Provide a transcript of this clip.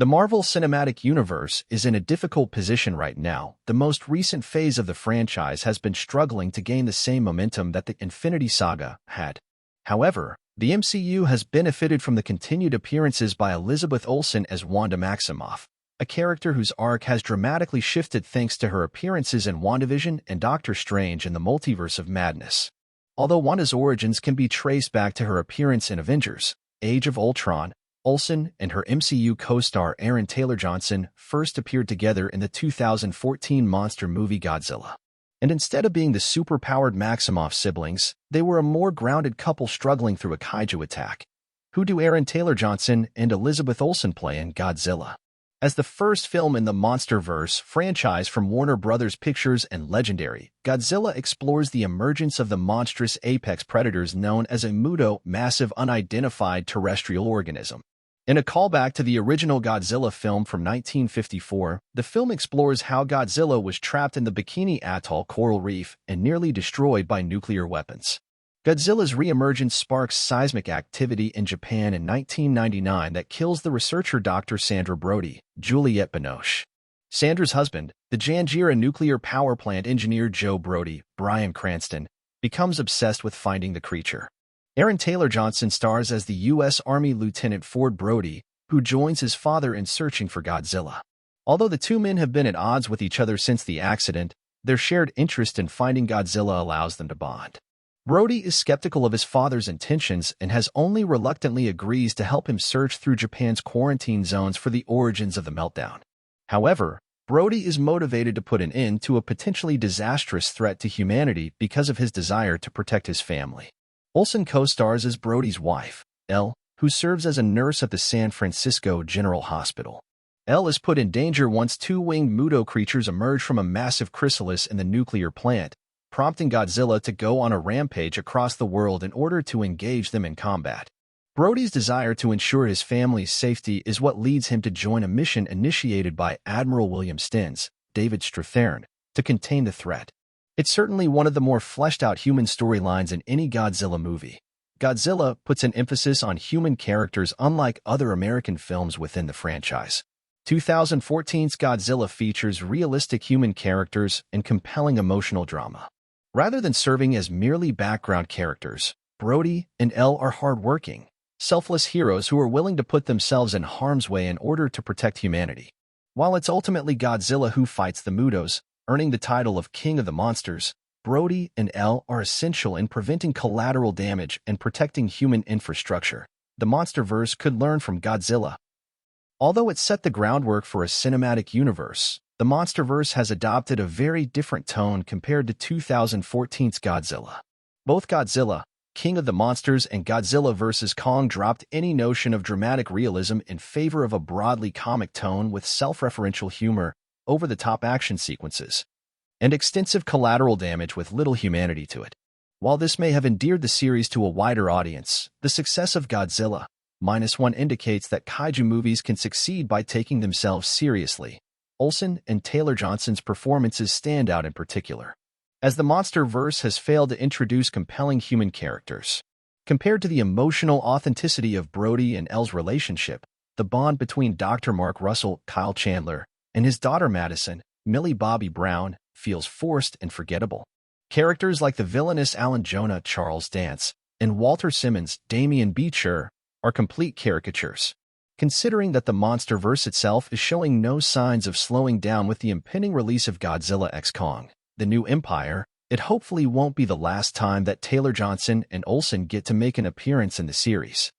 The Marvel Cinematic Universe is in a difficult position right now. The most recent phase of the franchise has been struggling to gain the same momentum that the Infinity Saga had. However, the MCU has benefited from the continued appearances by Elizabeth Olsen as Wanda Maximoff, a character whose arc has dramatically shifted thanks to her appearances in WandaVision and Doctor Strange in the Multiverse of Madness. Although Wanda's origins can be traced back to her appearance in Avengers: Age of Ultron, Olsen and her MCU co-star Aaron Taylor-Johnson first appeared together in the 2014 monster movie Godzilla. And instead of being the super-powered Maximoff siblings, they were a more grounded couple struggling through a kaiju attack. Who do Aaron Taylor-Johnson and Elizabeth Olsen play in Godzilla? As the first film in the MonsterVerse franchise from Warner Bros. Pictures and Legendary, Godzilla explores the emergence of the monstrous apex predators known as a MUTO, massive unidentified terrestrial organism. In a callback to the original Godzilla film from 1954, the film explores how Godzilla was trapped in the Bikini Atoll coral reef and nearly destroyed by nuclear weapons. Godzilla's re-emergence sparks seismic activity in Japan in 1999 that kills the researcher Dr. Sandra Brody, Juliette Binoche. Sandra's husband, the Janjira nuclear power plant engineer Joe Brody, Bryan Cranston, becomes obsessed with finding the creature. Aaron Taylor-Johnson stars as the U.S. Army Lieutenant Ford Brody, who joins his father in searching for Godzilla. Although the two men have been at odds with each other since the accident, their shared interest in finding Godzilla allows them to bond. Brody is skeptical of his father's intentions and has only reluctantly agrees to help him search through Japan's quarantine zones for the origins of the meltdown. However, Brody is motivated to put an end to a potentially disastrous threat to humanity because of his desire to protect his family. Olsen co-stars as Brody's wife, Elle, who serves as a nurse at the San Francisco General Hospital. Elle is put in danger once two-winged MUTO creatures emerge from a massive chrysalis in the nuclear plant, prompting Godzilla to go on a rampage across the world in order to engage them in combat. Brody's desire to ensure his family's safety is what leads him to join a mission initiated by Admiral William Stenz, David Strathairn, to contain the threat. It's certainly one of the more fleshed-out human storylines in any Godzilla movie. Godzilla puts an emphasis on human characters unlike other American films within the franchise. 2014's Godzilla features realistic human characters and compelling emotional drama. Rather than serving as merely background characters, Brody and Elle are hardworking, selfless heroes who are willing to put themselves in harm's way in order to protect humanity. While it's ultimately Godzilla who fights the MUTOs, earning the title of King of the Monsters, Brody and Elle are essential in preventing collateral damage and protecting human infrastructure. The MonsterVerse could learn from Godzilla. Although it set the groundwork for a cinematic universe, the MonsterVerse has adopted a very different tone compared to 2014's Godzilla. Both Godzilla, King of the Monsters, and Godzilla vs. Kong dropped any notion of dramatic realism in favor of a broadly comic tone with self-referential humor, over-the-top action sequences, and extensive collateral damage with little humanity to it. While this may have endeared the series to a wider audience, the success of Godzilla -1 indicates that kaiju movies can succeed by taking themselves seriously. Olsen and Taylor-Johnson's performances stand out in particular, as the MonsterVerse has failed to introduce compelling human characters. Compared to the emotional authenticity of Brody and Elle's relationship, the bond between Dr. Mark Russell, Kyle Chandler, and his daughter Madison, Millie Bobby Brown, feels forced and forgettable. Characters like the villainous Alan Jonah, Charles Dance, and Walter Simmons, Damian Beecher, are complete caricatures. Considering that the MonsterVerse itself is showing no signs of slowing down with the impending release of Godzilla x Kong: The New Empire, it hopefully won't be the last time that Taylor-Johnson and Olsen get to make an appearance in the series.